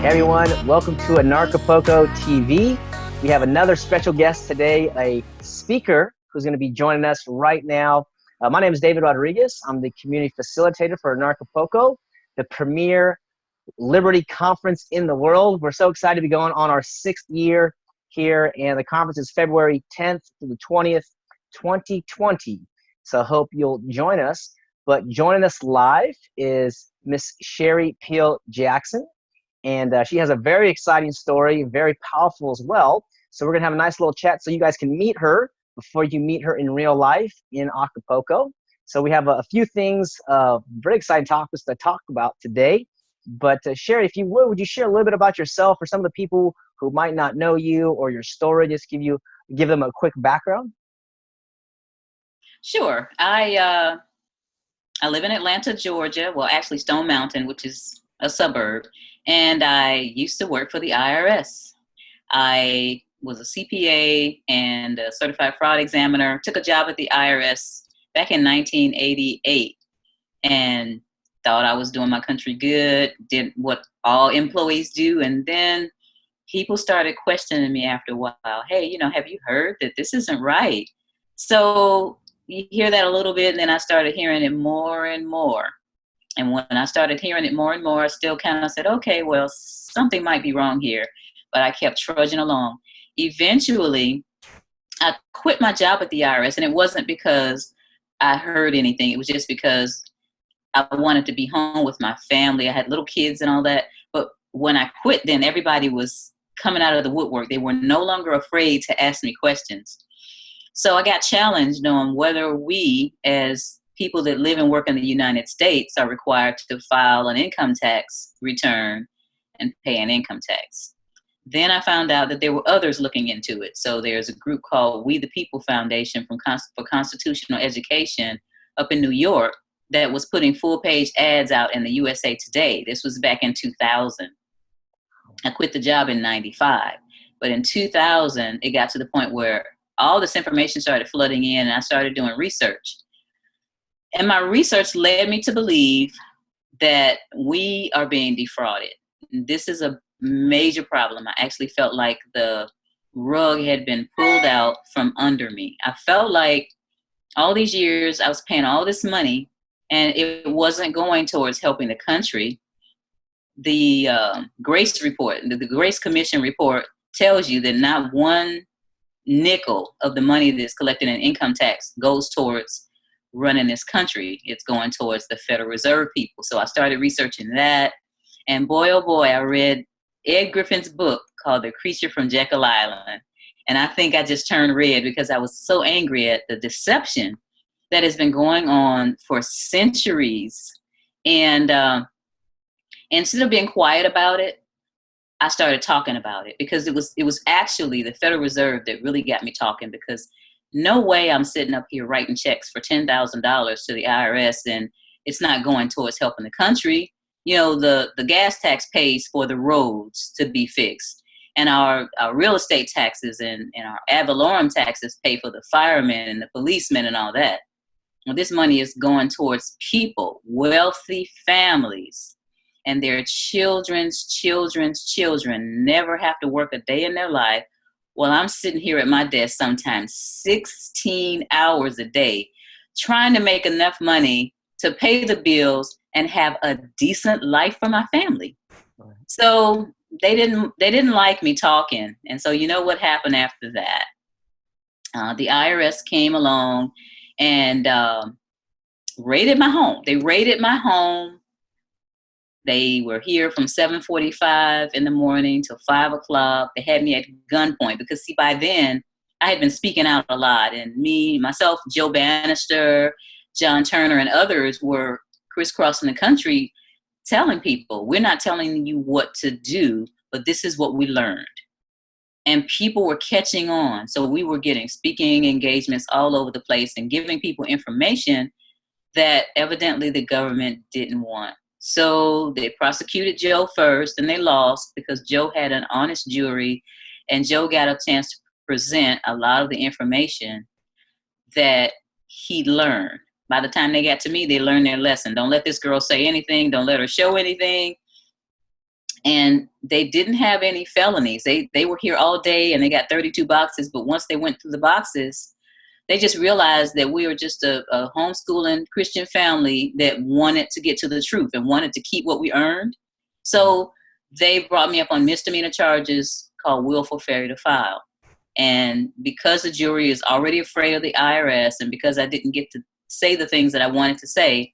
Everyone, welcome to Anarchapulco TV. We have another special guest today, a speaker who's going to be joining us right now. My name is David Rodriguez. I'm the community facilitator for Anarchapulco, the premier Liberty conference in the world. We're so excited to be going on our 6th year here, and the conference is February 10th to the 20th, 2020. So I hope you'll join us. But joining us live is Miss Sherry Peel Jackson. And she has a very exciting story, very powerful as well. So we're going to have a nice little chat so you guys can meet her before you meet her in real life in Acapulco. So we have a few things, very exciting topics to talk about today. But Sherry, if you would you share a little bit about yourself for some of the people who might not know you or your story? Just give them a quick background. Sure. I live in Atlanta, Georgia. Well, actually Stone Mountain, which is a suburb. And I used to work for the IRS. I was a CPA and a certified fraud examiner. Took a job at the IRS back in 1988 and thought I was doing my country good, did what all employees do. And then people started questioning me after a while. Hey, have you heard that this isn't right? So you hear that a little bit, and then I started hearing it more and more. And when I started hearing it more and more, I still kind of said, okay, well, something might be wrong here. But I kept trudging along. Eventually, I quit my job at the IRS, and it wasn't because I heard anything. It was just because I wanted to be home with my family. I had little kids and all that. But when I quit, then everybody was coming out of the woodwork. They were no longer afraid to ask me questions. So I got challenged on whether we, as people that live and work in the United States, are required to file an income tax return and pay an income tax. Then I found out that there were others looking into it. So there's a group called We the People Foundation for Constitutional Education up in New York that was putting full-page ads out in the USA Today. This was back in 2000. I quit the job in 95. But in 2000, it got to the point where all this information started flooding in, and I started doing research. And my research led me to believe that we are being defrauded. This is a major problem. I actually felt like the rug had been pulled out from under me. I felt like all these years I was paying all this money and it wasn't going towards helping the country. The Grace report, the Grace Commission report tells you that not one nickel of the money that's collected in income tax goes towards running this country. It's going towards the Federal Reserve people. So I started researching that. And boy, oh boy, I read Ed Griffin's book called The Creature from Jekyll Island. And I think I just turned red because I was so angry at the deception that has been going on for centuries. And instead of being quiet about it, I started talking about it because it was actually the Federal Reserve that really got me talking, because no way I'm sitting up here writing checks for $10,000 to the IRS and it's not going towards helping the country. The gas tax pays for the roads to be fixed, and our real estate taxes and our ad valorem taxes pay for the firemen and the policemen and all that. Well, this money is going towards people, wealthy families, and their children's children never have to work a day in their life. Well, I'm sitting here at my desk sometimes 16 hours a day trying to make enough money to pay the bills and have a decent life for my family. Right. So they didn't like me talking. And so you know what happened after that? The IRS came along and raided my home. They raided my home. They were here from 7:45 in the morning till 5 o'clock. They had me at gunpoint because, see, by then I had been speaking out a lot, and myself, Joe Bannister, John Turner, and others were crisscrossing the country telling people, we're not telling you what to do, but this is what we learned. And people were catching on. So we were getting speaking engagements all over the place and giving people information that evidently the government didn't want. So they prosecuted Joe first, and they lost because Joe had an honest jury, and Joe got a chance to present a lot of the information that he learned. By the time they got to me, they learned their lesson. Don't let this girl say anything. Don't let her show anything. and they didn't have any felonies. They were here all day and they got 32 boxes. But once they went through the boxes, they just realized that we were just a homeschooling Christian family that wanted to get to the truth and wanted to keep what we earned. So they brought me up on misdemeanor charges called willful failure to file. And because the jury is already afraid of the IRS, and because I didn't get to say the things that I wanted to say,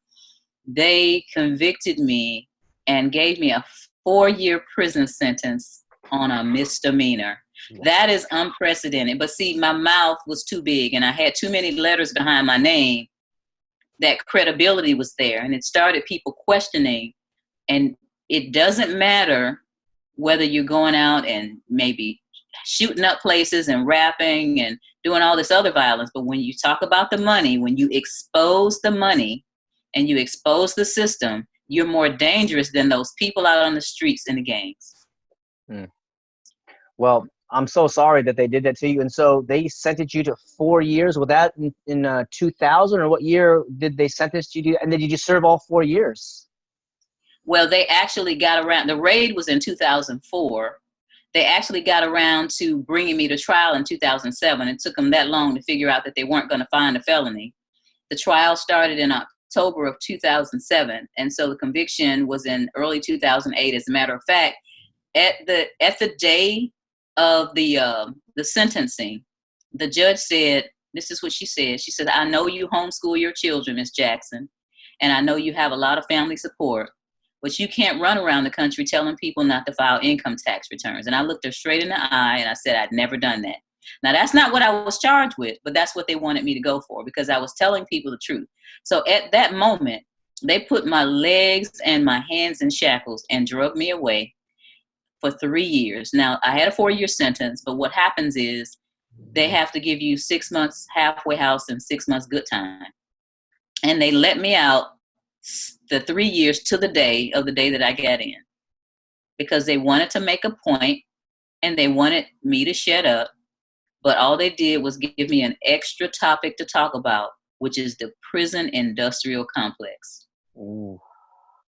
they convicted me and gave me a 4-year prison sentence on a misdemeanor. That is unprecedented. But see, my mouth was too big and I had too many letters behind my name. That credibility was there, and it started people questioning. And it doesn't matter whether you're going out and maybe shooting up places and rapping and doing all this other violence. But when you talk about the money, when you expose the money and you expose the system, you're more dangerous than those people out on the streets in the gangs. Well, I'm so sorry that they did that to you. And so they sentenced you to 4 years. Was that in 2000, or what year did they sentence you to? And then did you serve all 4 years? Well, they actually got around. The raid was in 2004. They actually got around to bringing me to trial in 2007. It took them that long to figure out that they weren't going to find a felony. The trial started in October of 2007. And so the conviction was in early 2008. As a matter of fact, at the day of the sentencing, the judge said, this is what she said. She said, I know you homeschool your children, Ms. Jackson, and I know you have a lot of family support, but you can't run around the country telling people not to file income tax returns. And I looked her straight in the eye and I said, I'd never done that. Now, that's not what I was charged with, but that's what they wanted me to go for, because I was telling people the truth. So at that moment, they put my legs and my hands in shackles and drug me away for 3 years. Now, I had a 4-year sentence, but what happens is they have to give you 6 months halfway house and 6 months good time. And they let me out the 3 years to the day that I got in, because they wanted to make a point and they wanted me to shut up. But all they did was give me an extra topic to talk about, which is the prison industrial complex. Ooh.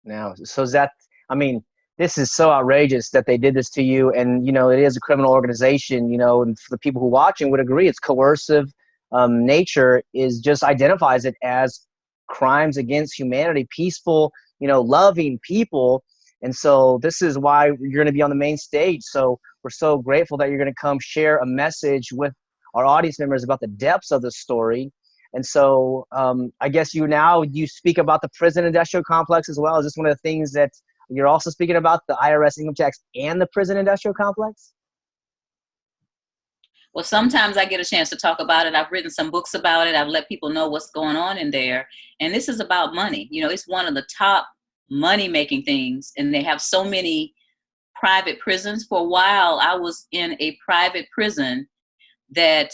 Now, so is that, I mean, this is so outrageous that they did this to you. And, you know, it is a criminal organization, you know, and for the people who are watching would agree, its coercive nature is just identifies it as crimes against humanity, peaceful, you know, loving people. And so this is why you're going to be on the main stage. So we're so grateful that you're going to come share a message with our audience members about the depths of the story. And so I guess you speak about the prison industrial complex as well. Is this one of the things that you're also speaking about, the IRS income tax and the prison industrial complex? Well, sometimes I get a chance to talk about it. I've written some books about it. I've let people know what's going on in there. And this is about money. You know, it's one of the top money-making things. And they have so many private prisons. For a while, I was in a private prison that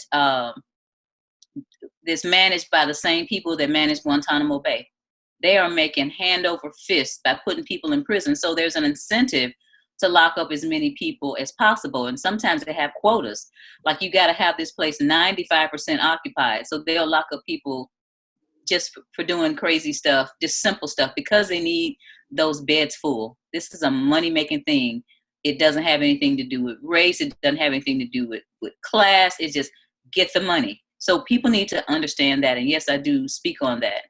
is managed by the same people that manage Guantanamo Bay. They are making hand over fist by putting people in prison. So there's an incentive to lock up as many people as possible. And sometimes they have quotas. Like, you got to have this place 95% occupied. So they'll lock up people just for doing crazy stuff, just simple stuff, because they need those beds full. This is a money-making thing. It doesn't have anything to do with race. It doesn't have anything to do with class. It's just get the money. So people need to understand that. And yes, I do speak on that.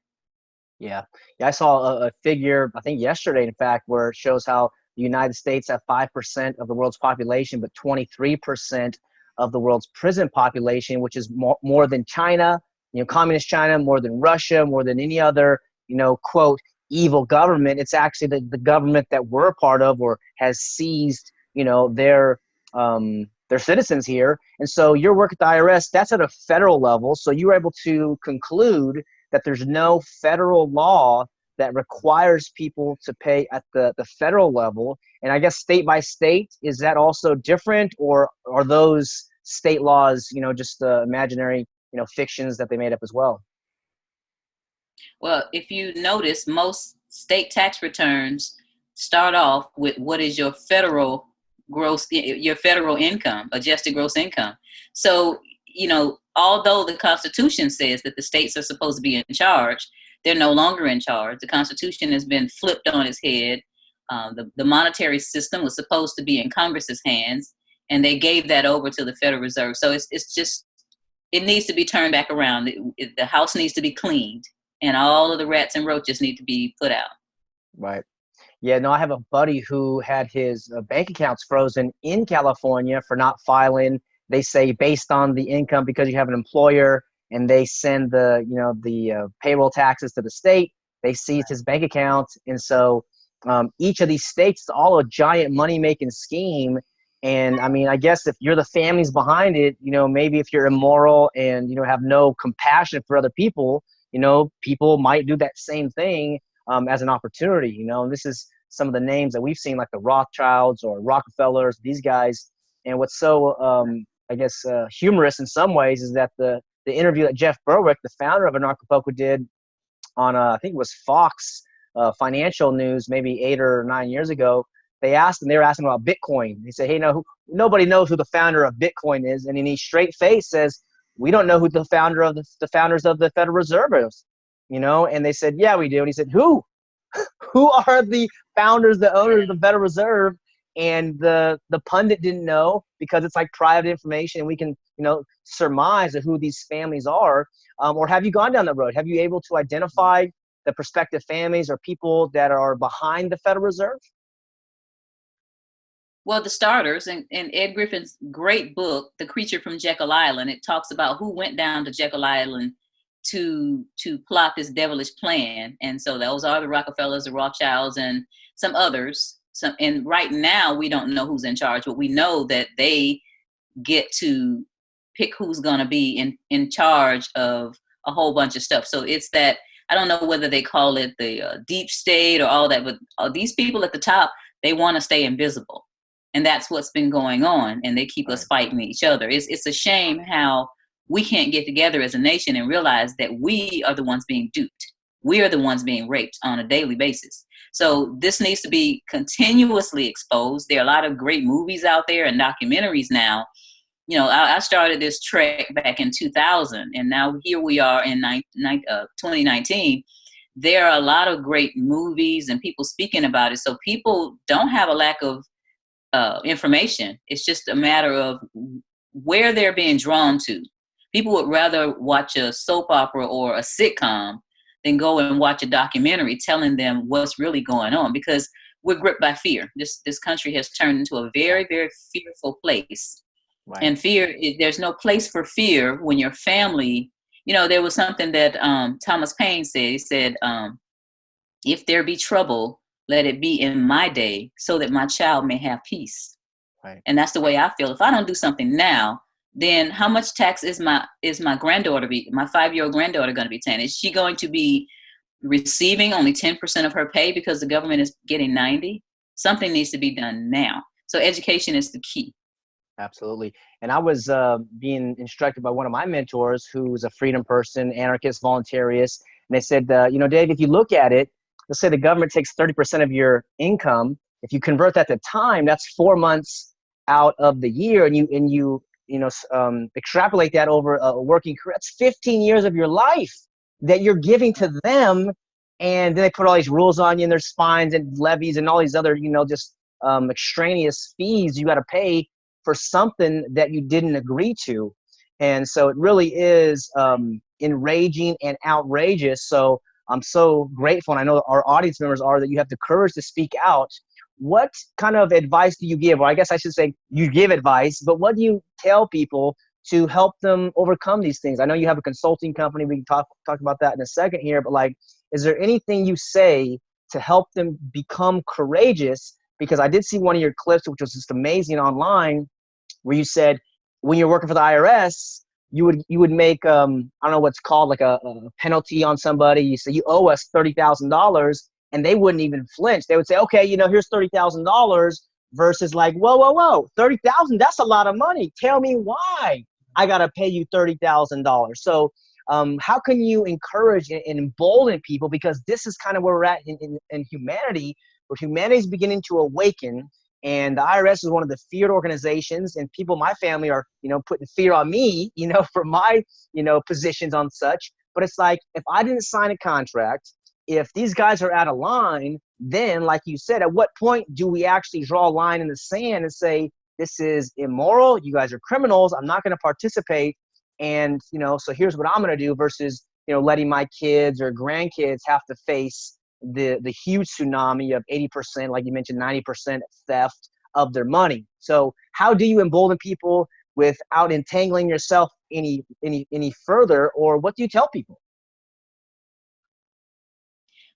Yeah. I saw a figure, I think yesterday, in fact, where it shows how the United States have 5% of the world's population, but 23% of the world's prison population, which is more than China, you know, communist China, more than Russia, more than any other, you know, quote, evil government. It's actually the government that we're a part of, or has seized, you know, their citizens here. And so your work at the IRS, that's at a federal level. So you were able to conclude that there's no federal law that requires people to pay at the federal level. And I guess state by state, is that also different, or are those state laws, you know, just imaginary, you know, fictions that they made up as well? Well, if you notice, most state tax returns start off with what is your federal income, adjusted gross income. So, you know, although the Constitution says that the states are supposed to be in charge, they're no longer in charge. The Constitution has been flipped on its head. The monetary system was supposed to be in Congress's hands, and they gave that over to the Federal Reserve. So it's just, it needs to be turned back around. The house needs to be cleaned, and all of the rats and roaches need to be put out. Right. Yeah, no, I have a buddy who had his bank accounts frozen in California for not filing. They say based on the income, because you have an employer and they send the payroll taxes to the state, they seized his bank account. And so each of these states, it's all a giant money-making scheme. And I mean, I guess if you're the families behind it, maybe if you're immoral and, have no compassion for other people, people might do that same thing as an opportunity, and this is some of the names that we've seen, like the Rothschilds or Rockefellers, these guys. And what's so, I guess, humorous in some ways is that the interview that Jeff Berwick, the founder of Anarchapulco, did on, I think it was Fox Financial News, maybe 8 or 9 years ago. They were asking about Bitcoin. He said, hey, nobody knows who the founder of Bitcoin is. And in his straight face says, we don't know who the founders of the Federal Reserve is. And they said, yeah, we do. And he said, who are the founders, the owners of the Federal Reserve? And the pundit didn't know, because it's like private information, and we can, surmise who these families are. Or have you gone down that road? Have you able to identify the prospective families or people that are behind the Federal Reserve? Well, the starters, in Ed Griffin's great book, The Creature from Jekyll Island, it talks about who went down to Jekyll Island to plot this devilish plan. And so those are the Rockefellers, the Rothschilds, and some others. And right now we don't know who's in charge, but we know that they get to pick who's going to be in charge of a whole bunch of stuff. So it's that, I don't know whether they call it the deep state or all that, but these people at the top, they want to stay invisible. And that's what's been going on. And they keep us fighting each other. It's a shame how we can't get together as a nation and realize that we are the ones being duped. We are the ones being raped on a daily basis. So this needs to be continuously exposed. There are a lot of great movies out there and documentaries now. I started this trek back in 2000, and now here we are in 2019. There are a lot of great movies and people speaking about it. So people don't have a lack of information. It's just a matter of where they're being drawn to. People would rather watch a soap opera or a sitcom than go and watch a documentary telling them what's really going on, because we're gripped by fear. This country has turned into a very, very fearful place. Right. And there's no place for fear when your family, there was something that Thomas Paine said. He said, if there be trouble, let it be in my day, so that my child may have peace. Right. And that's the way I feel. If I don't do something now, then how much tax is my granddaughter, my 5-year-old granddaughter, going to be paying? Is she going to be receiving only 10% of her pay because the government is getting 90%? Something needs to be done now. So education is the key. Absolutely. And I was being instructed by one of my mentors, who was a freedom person, anarchist, voluntarist. And they said, Dave, if you look at it, let's say the government takes 30% of your income. If you convert that to time, that's 4 months out of the year. And you extrapolate that over a working career. That's 15 years of your life that you're giving to them. And then they put all these rules on you, and there's fines and levies and all these other, extraneous fees you got to pay for something that you didn't agree to. And so it really is enraging and outrageous. So I'm so grateful, and I know our audience members are, that you have the courage to speak out. What kind of advice do you give? Or I guess I should say you give advice, but what do you tell people to help them overcome these things? I know you have a consulting company. We can talk about that in a second here, but is there anything you say to help them become courageous? Because I did see one of your clips, which was just amazing online, where you said when you're working for the IRS, you would make, I don't know what's called, like a penalty on somebody. You say, you owe us $30,000, and they wouldn't even flinch. They would say, okay, here's $30,000, versus whoa, 30,000, that's a lot of money. Tell me why I got to pay you $30,000. So how can you encourage and embolden people? Because this is kind of where we're at in humanity, where humanity is beginning to awaken. And the IRS is one of the feared organizations, and people in my family are, putting fear on me, for my, positions on such. But it's like, if I didn't sign a contract if these guys are out of line, then like you said, at what point do we actually draw a line in the sand and say, this is immoral, you guys are criminals, I'm not going to participate, and so here's what I'm going to do, versus letting my kids or grandkids have to face the huge tsunami of 80%, like you mentioned, 90% theft of their money. So how do you embolden people without entangling yourself any further, or what do you tell people?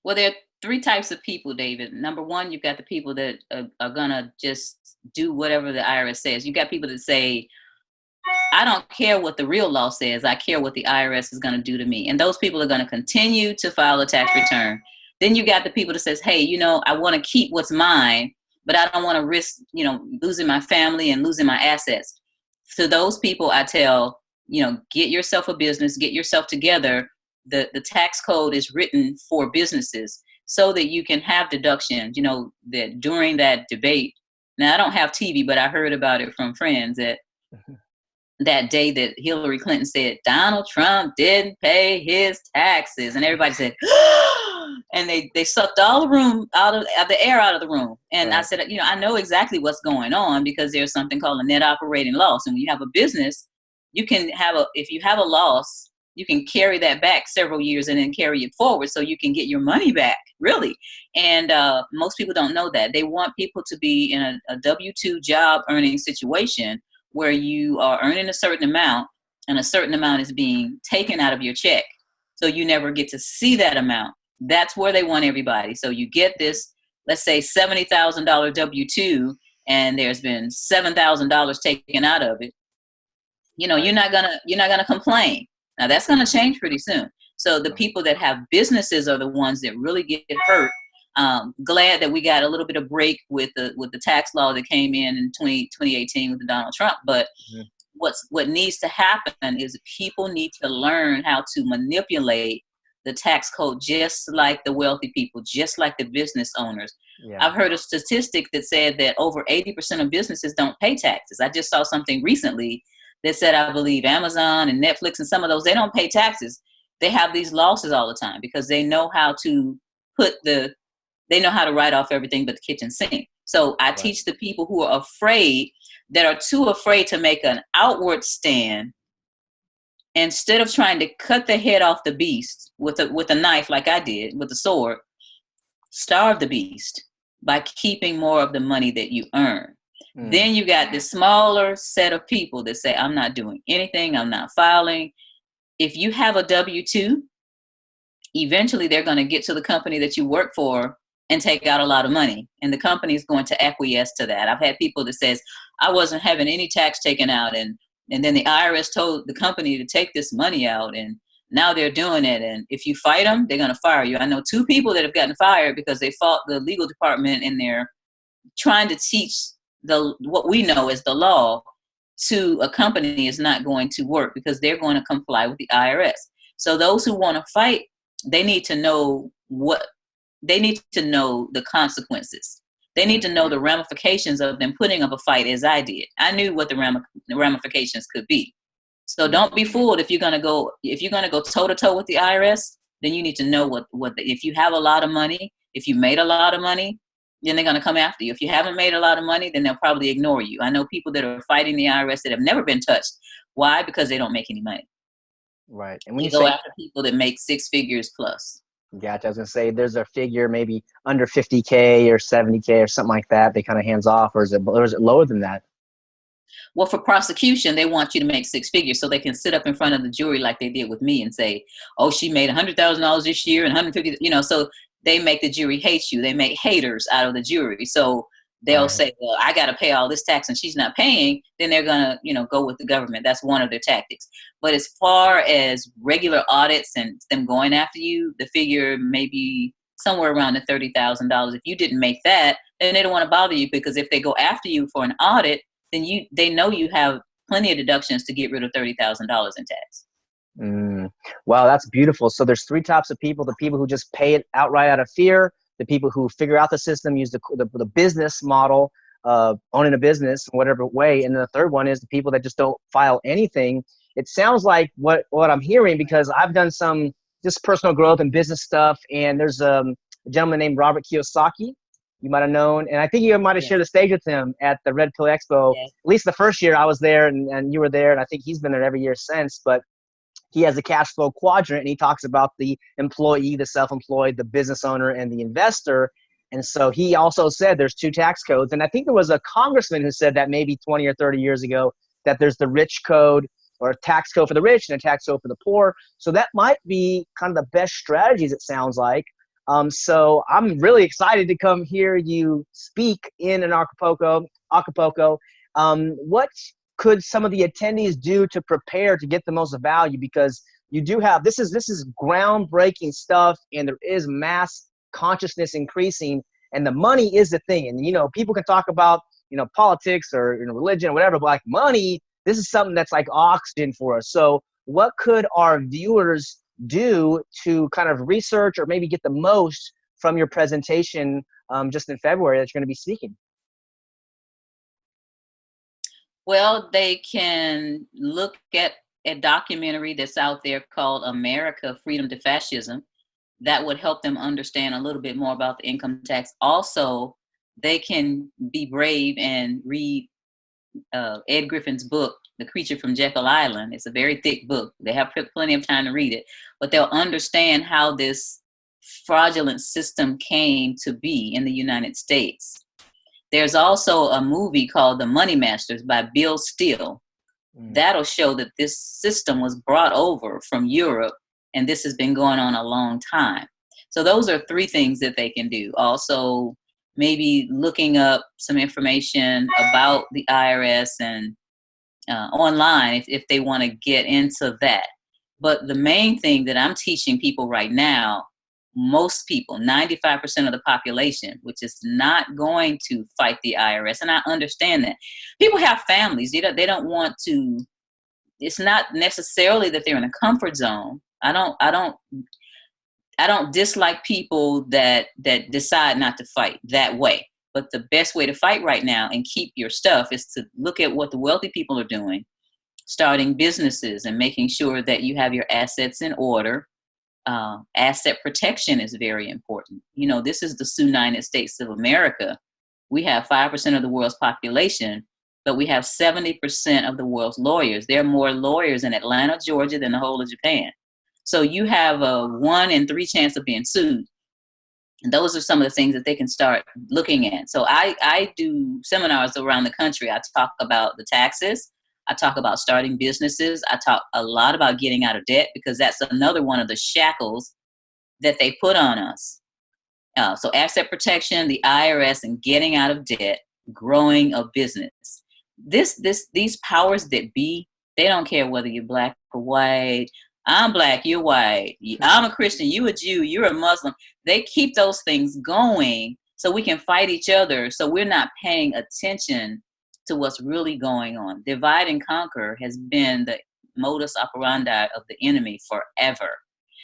Well, there are three types of people, David. Number one, you've got the people that are going to just do whatever the IRS says. You got people that say, I don't care what the real law says. I care what the IRS is going to do to me. And those people are going to continue to file a tax return. Then you got the people that says, hey, I want to keep what's mine, but I don't want to risk, losing my family and losing my assets. To those people, I tell, get yourself a business, get yourself together. The tax code is written for businesses so that you can have deductions, that during that debate. Now, I don't have TV, but I heard about it from friends that that day that Hillary Clinton said, Donald Trump didn't pay his taxes. And everybody said, and they sucked all the room out of the air out of the room. And right. I said, I know exactly what's going on, because there's something called a net operating loss. And when you have a business, you can if you have a loss, you can carry that back several years and then carry it forward so you can get your money back, really. And most people don't know that. They want people to be in a W-2 job earning situation where you are earning a certain amount and a certain amount is being taken out of your check. So you never get to see that amount. That's where they want everybody. So you get this, let's say $70,000 W-2, and there's been $7,000 taken out of it. You're not gonna complain. Now that's gonna change pretty soon. So the people that have businesses are the ones that really get hurt. Glad that we got a little bit of break with the tax law that came in 2018 with Donald Trump. But what needs to happen is people need to learn how to manipulate the tax code, just like the wealthy people, just like the business owners. Yeah. I've heard a statistic that said that over 80% of businesses don't pay taxes. I just saw something recently that said, I believe Amazon and Netflix and some of those, they don't pay taxes. They have these losses all the time because they know how to they know how to write off everything but the kitchen sink. So I teach the people who are afraid, that are too afraid to make an outward stand, instead of trying to cut the head off the beast with a knife like I did, with a sword, starve the beast by keeping more of the money that you earn. Then you got this smaller set of people that say, I'm not doing anything, I'm not filing. If you have a W-2, eventually they're going to get to the company that you work for and take out a lot of money. And the company is going to acquiesce to that. I've had people that says, I wasn't having any tax taken out. And then the IRS told the company to take this money out. And now they're doing it. And if you fight them, they're going to fire you. I know 2 people that have gotten fired because they fought the legal department, and they're trying to teach what we know as the law to a company is not going to work, because they're going to comply with the IRS. So those who want to fight, they need to know the consequences. They need to know the ramifications of them putting up a fight, as I did. I knew what the ramifications could be. So don't be fooled. If you're gonna go toe to toe with the IRS, then you need to know if you have a lot of money, if you made a lot of money, then they're gonna come after you. If you haven't made a lot of money, then they'll probably ignore you. I know people that are fighting the IRS that have never been touched. Why? Because they don't make any money. Right. And when you go after people that make 6 figures plus. Gotcha. I was gonna say, there's a figure maybe under 50K or 70K or something like that. They kind of hands off, or is it lower than that? Well, for prosecution, they want you to make 6 figures so they can sit up in front of the jury like they did with me and say, oh, she made $100,000 this year and 150, so they make the jury hate you. They make haters out of the jury. So they'll say, well, I got to pay all this tax and she's not paying. Then they're going to, go with the government. That's one of their tactics. But as far as regular audits and them going after you, the figure may be somewhere around the $30,000. If you didn't make that, then they don't want to bother you, because if they go after you for an audit, then they know you have plenty of deductions to get rid of $30,000 in tax. Wow, that's beautiful. So there's 3 types of people: the people who just pay it outright out of fear, the people who figure out the system, use the business model, owning a business in whatever way, and then the third one is the people that just don't file anything. It sounds like what I'm hearing, because I've done some just personal growth and business stuff. And there's a gentleman named Robert Kiyosaki, you might have known. And I think you might have shared the stage with him at the Red Pill Expo. Yes. At least the first year I was there and you were there. And I think he's been there every year since. But he has a cash flow quadrant, and he talks about the employee, the self-employed, the business owner, and the investor. And so he also said there's two tax codes. And I think there was a congressman who said that maybe 20 or 30 years ago, that there's the rich code, or a tax code for the rich and a tax code for the poor. So that might be kind of the best strategies, it sounds like. So I'm really excited to come hear you speak in Anarchapulco. What could some of the attendees do to prepare to get the most value? Because you do have, this is groundbreaking stuff, and there is mass consciousness increasing, and the money is the thing. And, you know, people can talk about, you know, politics or, you know, religion or whatever, but like money, this is something that's like oxygen for us. So what could our viewers do to kind of research or maybe get the most from your presentation just in February that you're going to be speaking? Well, they can look at a documentary that's out there called America, Freedom to Fascism. That would help them understand a little bit more about the income tax. Also, they can be brave and read Ed Griffin's book, The Creature from Jekyll Island. It's a very thick book. They have plenty of time to read it, but they'll understand how this fraudulent system came to be in the United States. There's also a movie called The Money Masters by Bill Steele. That'll show that this system was brought over from Europe, and this has been going on a long time. So those are three things that they can do. Also, maybe looking up some information about the IRS and online if they want to get into that. But the main thing that I'm teaching people right now, most people, 95% of the population, which is not going to fight the IRS. And I understand that. People have families. They don't want to, it's not necessarily that they're in a comfort zone. I don't dislike people that decide not to fight that way. But the best way to fight right now and keep your stuff is to look at what the wealthy people are doing, starting businesses and making sure that you have your assets in order. Asset protection is very important. You know, this is the United States of America. We have 5% of the world's population, but we have 70% of the world's lawyers. There are more lawyers in Atlanta, Georgia than the whole of Japan. So you have a 1 in 3 chance of being sued. And those are some of the things that they can start looking at. So I do seminars around the country. I talk about the taxes. I talk about starting businesses. I talk a lot about getting out of debt, because that's another one of the shackles that they put on us. So asset protection, the IRS, and getting out of debt, growing a business. These powers that be, they don't care whether you're black or white. I'm black, you're white. I'm a Christian, you a Jew, you're a Muslim. They keep those things going so we can fight each other, so we're not paying attention to what's really going on. Divide and conquer has been the modus operandi of the enemy forever.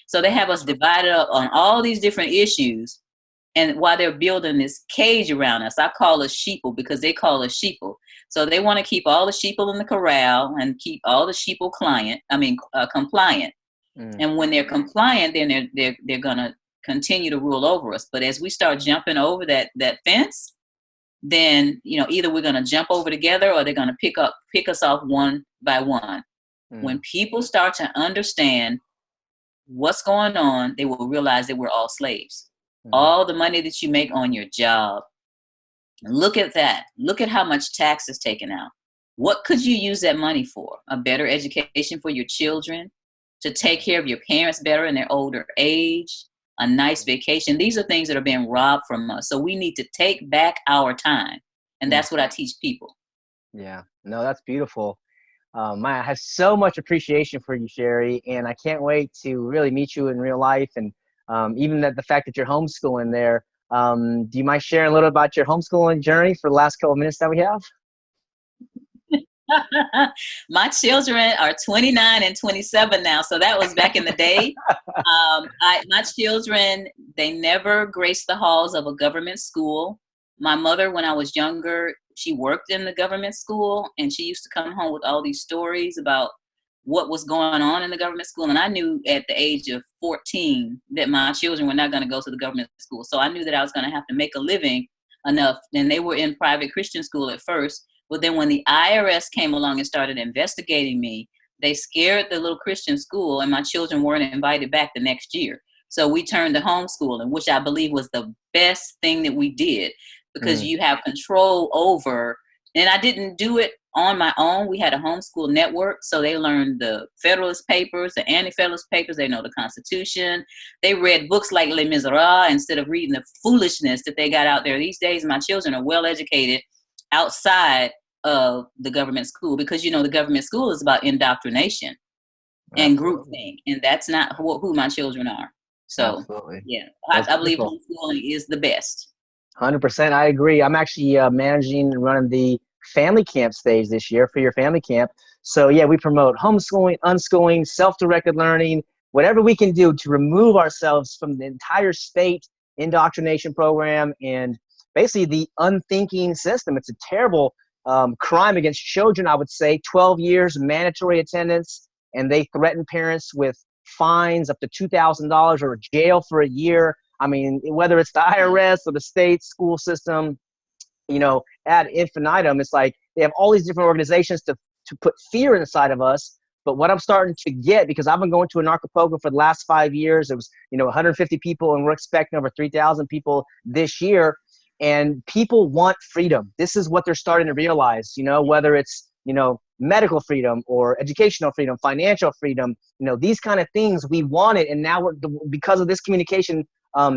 So they have us divided up on all these different issues, and while they're building this cage around us, I call us sheeple because they call us sheeple. So they want to keep all the sheeple in the corral and keep all the sheeple compliant. And when they're compliant, then they're gonna continue to rule over us. But as we start jumping over that fence, then, you know, either we're gonna jump over together or they're gonna pick us off one by one. When people start to understand what's going on, they will realize that we're all slaves. All the money that you make on your job, look at that. Look at how much tax is taken out. What could you use that money for? A better education for your children, to take care of your parents better in their older age, a nice vacation. These are things that are being robbed from us. So we need to take back our time. And that's what I teach people. Yeah, no, that's beautiful. I have so much appreciation for you, Sherry, and I can't wait to really meet you in real life. And even the fact that you're homeschooling there. Do you mind sharing a little about your homeschooling journey for the last couple of minutes that we have? My children are 29 and 27 now, so that was back in the day. My children, they never graced the halls of a government school. My mother, when I was younger, she worked in the government school, and she used to come home with all these stories about what was going on in the government school. And I knew at the age of 14 that my children were not going to go to the government school. So I knew that I was going to have to make a living enough. And they were in private Christian school at first. But then when the IRS came along and started investigating me, they scared the little Christian school, and my children weren't invited back the next year. So we turned to homeschooling, which I believe was the best thing that we did, because you have control over, and I didn't do it on my own. We had a homeschool network, so they learned the Federalist Papers, the Anti-Federalist Papers. They know the Constitution. They read books like Les Miserables instead of reading the foolishness that they got out there. These days, my children are well educated outside of the government school, because, the government school is about indoctrination and groupthink, and that's not who my children are. So, yeah, I believe homeschooling is the best. 100%. I agree. I'm actually managing and running the family camp stage this year for your family camp. So yeah, we promote homeschooling, unschooling, self-directed learning, whatever we can do to remove ourselves from the entire state indoctrination program and basically the unthinking system. It's a terrible crime against children, I would say. 12 years mandatory attendance, and they threaten parents with fines up to $2,000 or jail for a year. I mean, whether it's the IRS or the state school system, ad infinitum, it's like they have all these different organizations to put fear inside of us. But what I'm starting to get, because I've been going to Anarchapulco for the last 5 years, it was, 150 people, and we're expecting over 3,000 people this year. And people want freedom. This is what they're starting to realize, whether it's, medical freedom or educational freedom, financial freedom, these kind of things we want it. And now because of this communication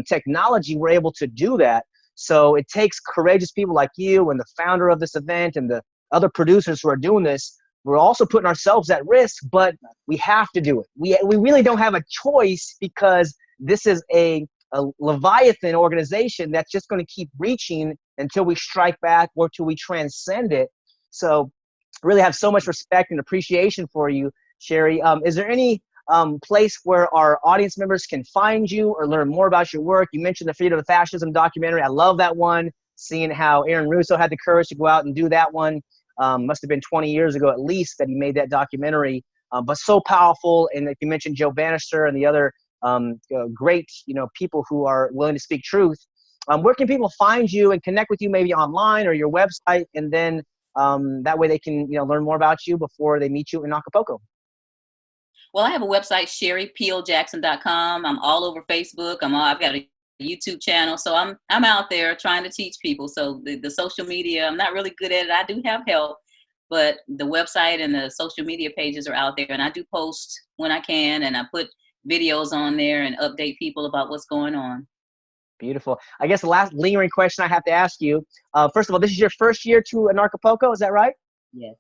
technology, we're able to do that. So it takes courageous people like you and the founder of this event and the other producers who are doing this. We're also putting ourselves at risk, but we have to do it. We really don't have a choice, because this is a Leviathan organization that's just going to keep reaching until we strike back or till we transcend it. So really have so much respect and appreciation for you, Sherry. Is there any place where our audience members can find you or learn more about your work? You mentioned the Freedom of Fascism documentary. I love that one, seeing how Aaron Russo had the courage to go out and do that one. Must have been 20 years ago at least that he made that documentary, but so powerful. And like you mentioned, Joe Bannister and the other great people who are willing to speak truth. Where can people find you and connect with you, maybe online or your website, and then that way they can learn more about you before they meet you in Acapulco? Well, I have a website, sherrypljackson.com. I'm all over Facebook. I've got a YouTube channel, so I'm out there trying to teach people. So the social media, I'm not really good at it. I do have help, but the website and the social media pages are out there, and I do post when I can, and I put videos on there and update people about what's going on. Beautiful. I guess the last lingering question I have to ask you, first of all, this is your first year to Anarchapulco, is that right? Yes.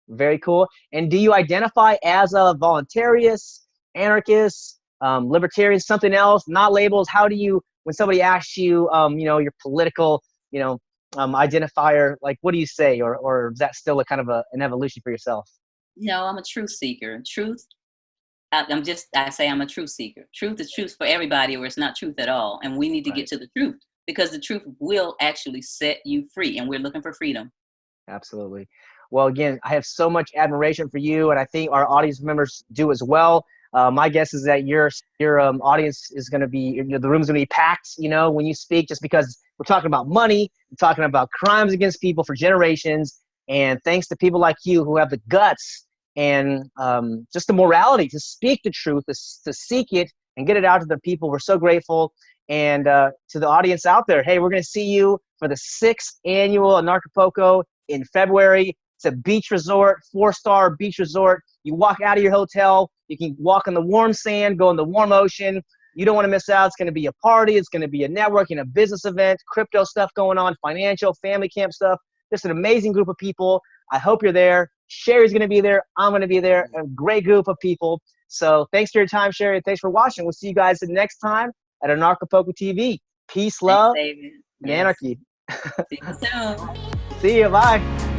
Very cool. And do you identify as a voluntarist, anarchist, libertarian, something else, not labels? How do you, when somebody asks you, your political, identifier, like, what do you say? Or is that still a kind of an evolution for yourself? No, I'm a truth seeker. I say I'm a truth seeker. Truth is truth for everybody, or it's not truth at all. And we need to get to the truth, because the truth will actually set you free, and we're looking for freedom. Absolutely. Well, again, I have so much admiration for you, and I think our audience members do as well. My guess is that your audience is going to be, the room's going to be packed, when you speak, just because we're talking about money, we're talking about crimes against people for generations, and thanks to people like you who have the guts and just the morality to speak the truth, to seek it and get it out to the people. We're so grateful. And to the audience out there, hey, we're going to see you for the 6th annual Anarchapulco in February. It's a beach resort, 4-star beach resort. You walk out of your hotel, you can walk on the warm sand, go in the warm ocean. You don't want to miss out. It's going to be a party. It's going to be a networking, a business event, crypto stuff going on, financial, family camp stuff. Just an amazing group of people. I hope you're there. Sherry's going to be there. I'm going to be there. A great group of people. So thanks for your time, Sherry. Thanks for watching. We'll see you guys the next time at Anarchapulco TV. Peace, love, and anarchy. See you soon. See you. Bye.